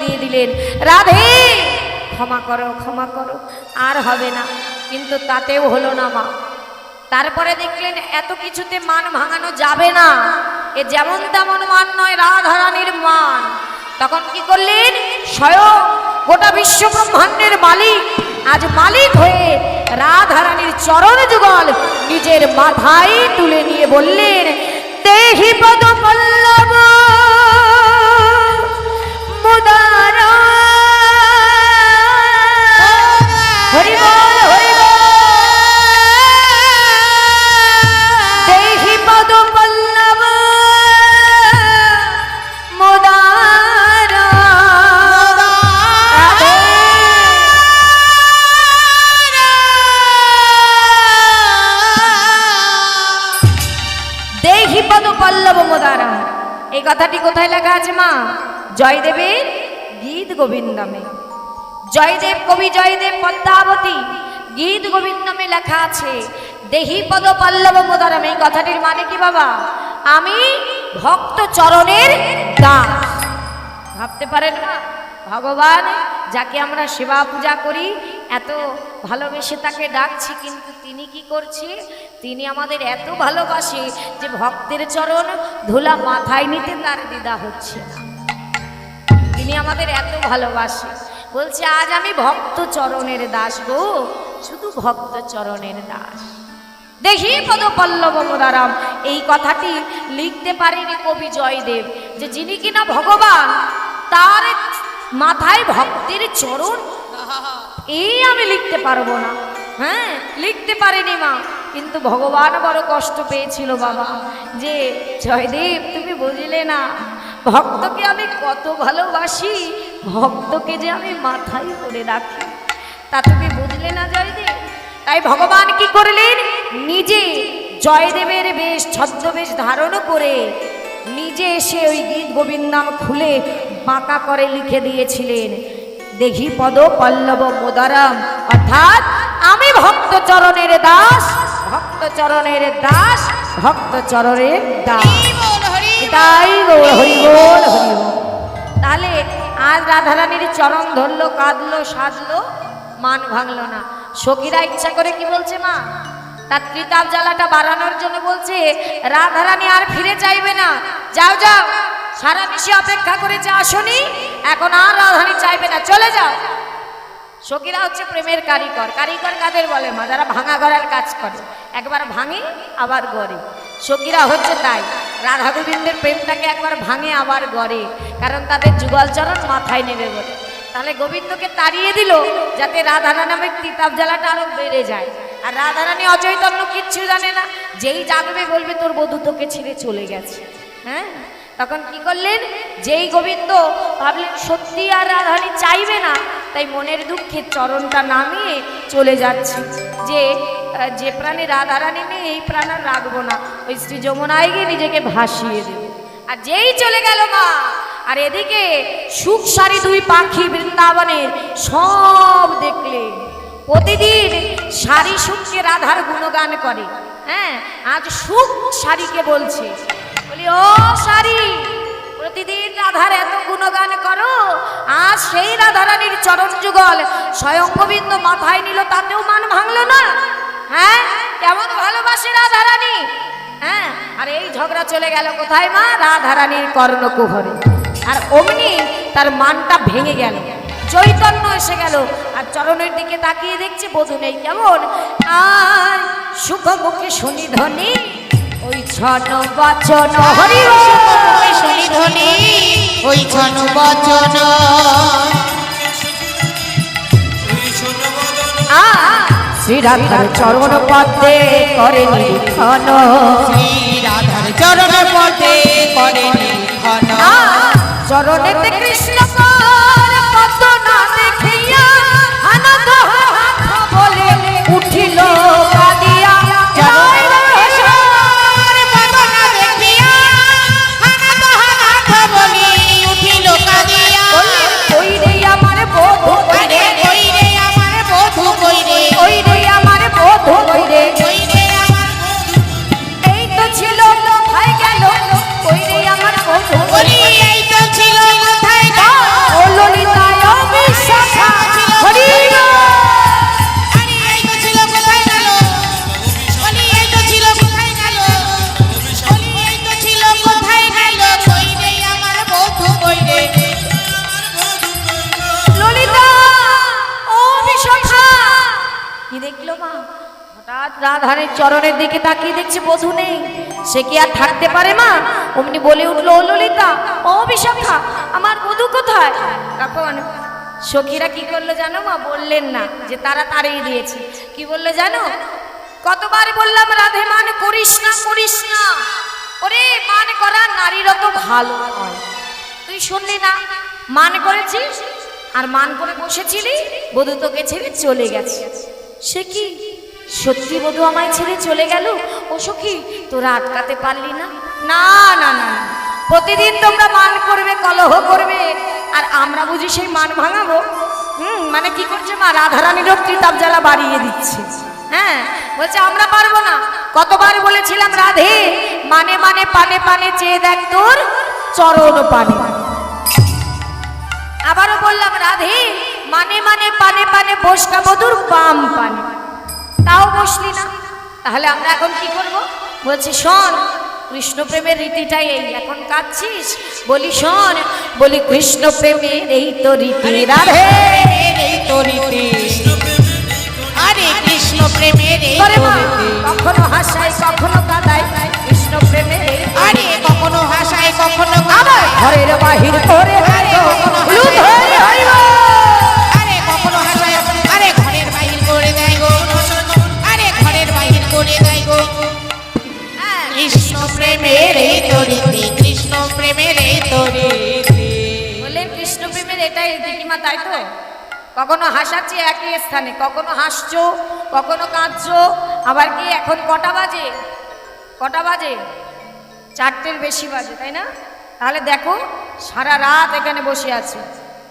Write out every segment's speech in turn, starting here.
দিয়ে দিলেন, রাধে ক্ষমা করো ক্ষমা করো, আর হবে না। কিন্তু তাতেও হলো না মা। তারপরে দেখলেন এত কিছুতে মান ভাঙানো যাবে না, এ যেমন তেমন মান নয়, রাধারানীর মান। তখন কি করলেন, স্বয়ং গোটা বিশ্ব ব্রহ্মাণ্ডের মালিক, আজ মালিক হয়ে রাধারানীর চরণ যুগল নিজের মাথায় তুলে নিয়ে বললেন, দেহি পদ পল্লব মুদার, হরি বল হরি বল, দেহি পদ পল্লব মুদার, দেহি পদ পল্লব মুদার। এই কথাটি কোথায় লেখা আছে মা? জয়দেবের গীত গোবিন্দমে। জয়দেব কবি জয়দেব পদ্মাবতী গীত গোবিন্দমে লেখা আছে দেহি পদ পল্লব মুদারম। এই কথাটির মানে কি বাবা? আমি ভক্ত চরণের দাস। ভাবতে পারেন না, ভগবান যাকে আমরা সেবা পূজা করি, এত ভালোবেসে তাকে ডাকছি, কিন্তু তিনি কি করছে? তিনি আমাদের এত ভালোবাসে যে ভক্তের চরণ ধুলা মাথায় নিতে তার দ্বিধা হচ্ছে না। তিনি আমাদের এত ভালোবাসে, বলছে আজ আমি ভক্ত চরণের দাস গো, শুধু ভক্ত চরণের দাস। দেহি পদ পল্লব মুদারাম। এই কথাটি লিখতে পারেনি কবি জয়দেব, যে যিনি কিনা ভগবান, তার মাথায় ভক্তের চরণ, এই আমি লিখতে পারবো না। হ্যাঁ, লিখতে পারেনি মা। কিন্তু ভগবান বড় কষ্ট পেয়েছিল বাবা, যে জয়দেব তুমি বুঝলে না, ভক্তকে আমি কত ভালোবাসি, ভক্তকে যে আমি মাথায় করে রাখি, তা তুমি বুঝলে না জয়দেব। তাই ভগবান কি করলেন, নিজে জয়দেবের বেশ ছদ্মবেশ ধারণ করে নিজে এসে ওই গীত গোবিন্দম খুলে বাঁকা করে লিখে দিয়েছিলেন, দেহি পদ পল্লব মুদারাম, অর্থাৎ আমি ভক্ত চরণের দাস, ভক্ত চরণের দাস, ভক্ত চরণের দাস। তাই গৌর হরি বল হরি বল। তাহলে আজ রাধারানীর চরণ ধরলো, কাঁদলো, সাজলো, মান ভাঙলো না। সখীরা ইচ্ছা করে কি বলছে মা, তার ত্রিতাপ জ্বালাটা বাড়ানোর জন্য বলছে, রাধারানী আর ফিরে চাইবে না, যাও যাও, সারা বিশ্বে অপেক্ষা করেছে আসনি, এখন আর রাধারানী চাইবে না, চলে যাও। সখীরা হচ্ছে প্রেমের কারিগর। কারিগর কাদের বলে মা? যারা ভাঙা গড়ার কাজ করে, একবার ভাঙে আবার গড়ে। সখীরা হচ্ছে তাই, রাধা গোবিন্দের প্রেমটাকে একবার ভাঙে আবার গড়ে, কারণ তাদের যুগল চরণ মাথায় নেবে বলে। তাহলে গোবিন্দকে তাড়িয়ে দিল যাতে রাধারানী নামের তিতাব জ্বালাটা আরো বেড়ে যায়। আর রাধারানী অচৈতন্য, কিচ্ছু জানে না, যেই জাগবে বলবে তোর বধূ তোকে ছেড়ে চলে গেছে। হ্যাঁ, তখন কি করলেন, যেই গোবিন্দ ভাবলেন সত্যি আর রাধারানী চাইবে না, তাই মনের দুঃখে চরণটা নামিয়ে চলে যাচ্ছে, যে যে প্রাণে রাধারানী নেই এই প্রাণ আর রাখবো না, ওই শ্রী যমুনায় গিয়ে নিজেকে ভাসিয়ে দেবে। আর যেই চলে গেল মা, আর এদিকে সুখ সারি দুই পাখি বৃন্দাবনের সব দেখলে প্রতিদিন সারি সুখকে রাধার গুণগান করে। হ্যাঁ, আজ সুখ সারিকে বলছে, বলি ও সারি, প্রতিদিন রাধার এত গুণগান করো, আজ সেই রাধারানীর চরণ যুগল স্বয়ং গোবিন্দ মাথায় নিল, তাতেও মান ভাঙলো না। হ্যাঁ, কেমন ভালোবাসে রাধারানী। হ্যাঁ, আর এই ঝগড়া চলে গেল কোথায় মা? রাধারানীর কর্ণকুহরে। আর অমনি তার মানটা ভেঙে গেল, চৈতন্য এসে গেল, আর চরণের দিকে তাকিয়ে দেখছে বধূ নেই। কেমন আর সুখ মুখে শুনি ধ্বনি, ওই ছন বচন, হরি মুখে শুনি ধ্বনি, ওই ছন বচন, শ্রী রাধার চরণ পদ্মে করে নিরীক্ষণ, শ্রী রাধার চরণ পদ্মে করে নিরীক্ষণ, চরণেতে কৃষ্ণ পদ্ম না দেখিয়া আনন্দ হাত বলে উঠিল কাঁদিয়া, ওই রে আমার বধূ, ওই রে আমার বধূ, ওই রে আমার বধূ, ওই রে এই তো ছিল কোথায় গেল, ওই রে আমার বধূ, এই তো ছিল কোথায় গেল, দেখলো মা, হঠাৎ রাধারানীর চরণের দিকে তাকিয়ে দেখছে বধূ নেই। সে কি আর থাকতে পারে মা? অমনি বলে উঠলো, ও ললিতা, ও বিশাখা, আমার বধূ কোথায়? তখন সখীরা কি করলো জানো মা? বললেন না যে তারা তাড়িয়ে দিয়েছে। কি বললো জানো? কতবার বললাম রাধে মান করিস না, করিস না। ওরে মান করা নারীরা তো ভালো হয়, তুই শুনলি না? মান করেছিস আর মান করে বসেছিলি, বধূ তোকে ছেড়ে চলে গেছে। সে কি সত্যি বধূ আমায় ছেড়ে চলে গেল? ও সখী, তোরা আটকাতে পারলি না? না না না, প্রতিদিন তোমরা মান করবে, কলহ করবে, আর আমরা বুঝি সেই মান ভাঙাবো? মানে কি করছে মা? রাধারানীরও কিতাব জ্বালা বাড়িয়ে দিচ্ছে। হ্যাঁ, বলছে আমরা পারবো না। কতবার বলেছিলাম রাধে, মানে মানে পানে পানে চেয়ে দেখ তোর চরণ পানে। আবারও বললাম রাধে, মানে মানে পানে পানে বসকা বধুর বাম পানে, তাও বসলি না। তাহলে আমরা এখন কি করব? বলছে শোন, কৃষ্ণ প্রেমের রীতিটাই এই। এখন কাঁদছিস? বলি শোন, বলি কৃষ্ণ প্রেমের এই তো রীতি রাধে, এই তো রীতি। আরে কৃষ্ণ প্রেমের এই তো রীতি। কখনো হাসাই কখনো কাঁদাই, কৃষ্ণ প্রেমের এই তো আরে কখনো হাসায় কখনো আবার কাঁদায়। ঘরের বাহির করে আরে কখনো হলুদ হয়ে হইব। আরে কখনো হাসায়, আরে ঘরের বাহির করে দেয় গো, আরে ঘরের বাহির করে দেয় গো। কৃষ্ণ প্রেমের এই তো রীতি, কৃষ্ণ প্রেমের এই তো রীতি। বললেন কৃষ্ণ প্রেমের এটাই দিদিমা, তাই তো? কখনো হাসাচ্ছি একই স্থানে, কখনো হাসছো, কখনো কাঁদছো। আবার কি এখন কটা বাজে? কটা বাজে? 4টের বেশি বাজে, তাই না? তাহলে দেখো সারা রাত এখানে বসে আছে।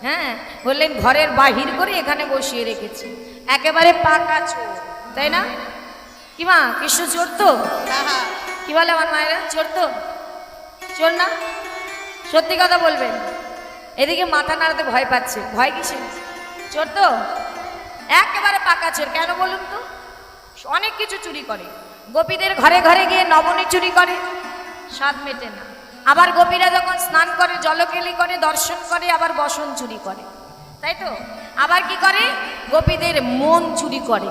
হ্যাঁ, বললেন ঘরের বাহির করে এখানে বসিয়ে রেখেছি, একেবারে পাকা চোর, তাই না? কি মা, কৃষ্ণ চোর তো? কি বলে আমার মায়েরা? চোর তো? চোর না? সত্যি কথা বলবেন। এদিকে মাথা নাড়াতে ভয় পাচ্ছে। ভয় কিসে? চোর তো, একেবারে পাকা চোর। কেন বলুন তো? অনেক কিছু চুরি করে। গোপীদের ঘরে ঘরে গিয়ে নবনী চুরি করে, স্বাদ মেটে না। আবার গোপীরা যখন স্নান করে, জলকেলি করে, দর্শন করে, আবার বসন চুরি করে, তাই তো? আবার কি করে? গোপীদের মন চুরি করে।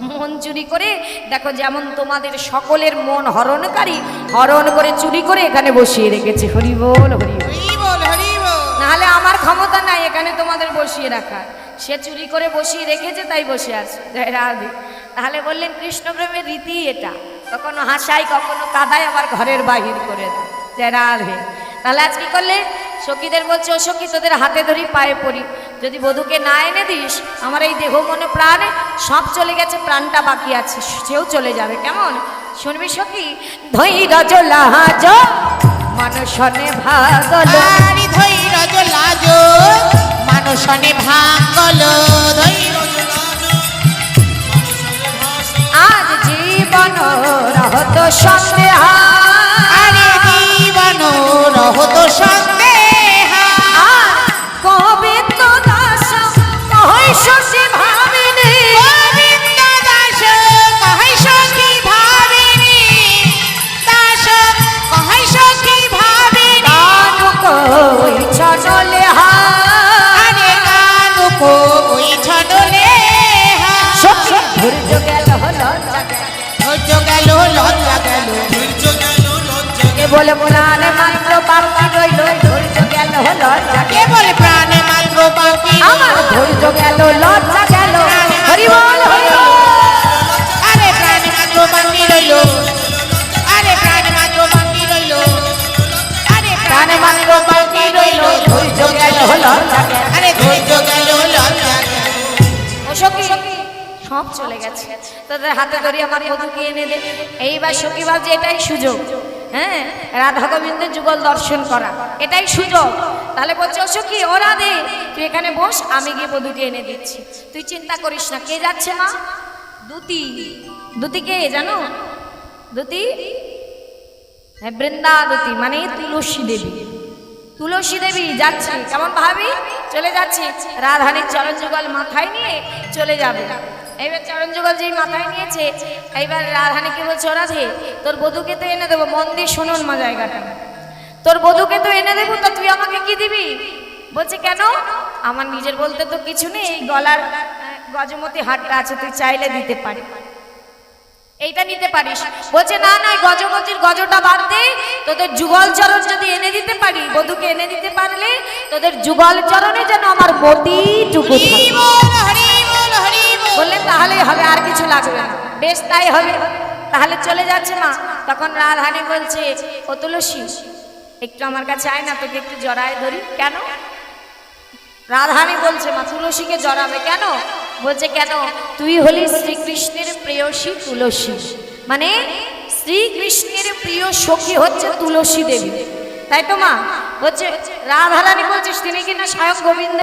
মন চুরি করে দেখো, যেমন তোমাদের সকলের মন হরণকারী, হরণ করে চুরি করে এখানে বসিয়ে রেখেছে। হরি বল, হরি বল। হরি বল, হরি বল। নাহলে আমার ক্ষমতা নাই এখানে তোমাদের বসিয়ে রাখার। সে চুরি করে বসিয়ে রেখেছে, তাই বসে আছে। রাধে। তাহলে বললেন কৃষ্ণ প্রেমের রীতি এটা। কখনো হাসাই কখনো কাঁদাই, আবার ঘরের বাহির করে দেয়। জয় রাধে। তাহলে আজ কি করলে? সখীদের বলছে, ও সখী, তোদের হাতে ধরি পায়ে পড়ি, যদি বধূকে না এনে দিস, আমার এই দেহ মনে প্রাণ সব চলে গেছে, প্রাণটা বাকি আছে, সেও চলে যাবে। কেমন শুনবি সখী? ধৈর্য লাজ মানুষনে ভাগল, আরে ধৈর্য লাজ মানুষনে ভাঙল, আজ জীবন রহত সন্দেহ, আরে জীবন রহত সন্দেহ, গোবিন্দ দাস কহই শশী ভাবিনি, গোবিন্দ দাস কহই সখী ভাবিনি, দাস কহই সখী ভাবিনি, কানু কই ছনলে হা, আরে কানু কই ছনলে হা, সখী ধৈর্য গেল লজ্জা গেল, ধৈর্য গেল লজ্জা গেল, কেবল প্রাণে মাত্র বাকি রইল, ধৈর্য গেল লজ্জা গেল, কেবল প্রাণে মাত্র বাকি আমার ধৈর্য গেল লজ্জা গেল। হরি বল, হরি বল। আরে প্রাণে মাত্র বাকি রইল, আরে প্রাণে মাত্র বাকি রইল, আরে প্রাণে মাত্র বাকি রইল, ধৈর্য গেল লজ্জা গেল। আরে ধৈর্য গেল লজ্জা গেল। ও সখী, সব চলে গেছে, তোদের হাতে ধরি আমার বধূকে এনে দে। এইবার সখী ভাবছে এটাই সুযোগ, হ্যাঁ, রাধা গোবিন্দের যুগল দর্শন করা, এটাই সুযোগ। তাহলে বলছে, ও সখী, ও রাধে, তুই এখানে বস, আমি গিয়ে বধূকে এনে দিচ্ছি, তুই চিন্তা করিস না। কে যাচ্ছে মা? দুতি। দুতি কে জানো? দুতি বৃন্দা দুতি, মানে তুলসী দেবী। তুলসী দেবী যাচ্ছে। কেমন ভাবি? চলে যাচ্ছে, রাধারানীর চরণ যুগল মাথায় নিয়ে চলে যাবে। এইবার চরণ যুগল যেই মাথায় নিয়েছে, এইবার রাধারানীকে বলছে, ও রাধে, তোর বধূকে তো এনে দেবো, মন দিয়ে শুনুন মা জায়গাটা, তোর বধূকে তো এনে দেবো, তো তুই আমাকে কি দিবি? বলছে কেন? আমার নিজের বলতে তো কিছু নেই, এই গলার গজমতি হারটা আছে, তুই চাইলে দিতে পারি, এইটা নিতে পারিস। বলছে না না, গজমতির গজটা বাদ দে, তোদের যুগল চরণ যদি এনে দিতে পারি, বধূকে এনে দিতে পারলে তোদের যুগল চরণে যেন আমার মতিটুকু থাকে। হরি বল, হরি বল, হরি বল। বললেন তাহলেই হবে, আর কিছু লাগবে না। বেশ তাই হবে, তাহলে চলে যাচ্ছে মা। তখন রাধারানী বলছে, ও তুলসী একটু আমার কাছে আয় না, তোকে একটু জড়ায় ধরি। কেন? রাধারানী বলছে, মা তুলসীকে জড়াবে কেন? বলছে কেন, তুই হলি শ্রীকৃষ্ণের প্রেয়সী তুলসী, মানে শ্রীকৃষ্ণের প্রিয় সখী হচ্ছে তুলসী দেবী, তাই তো মা? বলছে রাধারানী বলছিস তিনি কিনা স্বয়ং গোবিন্দ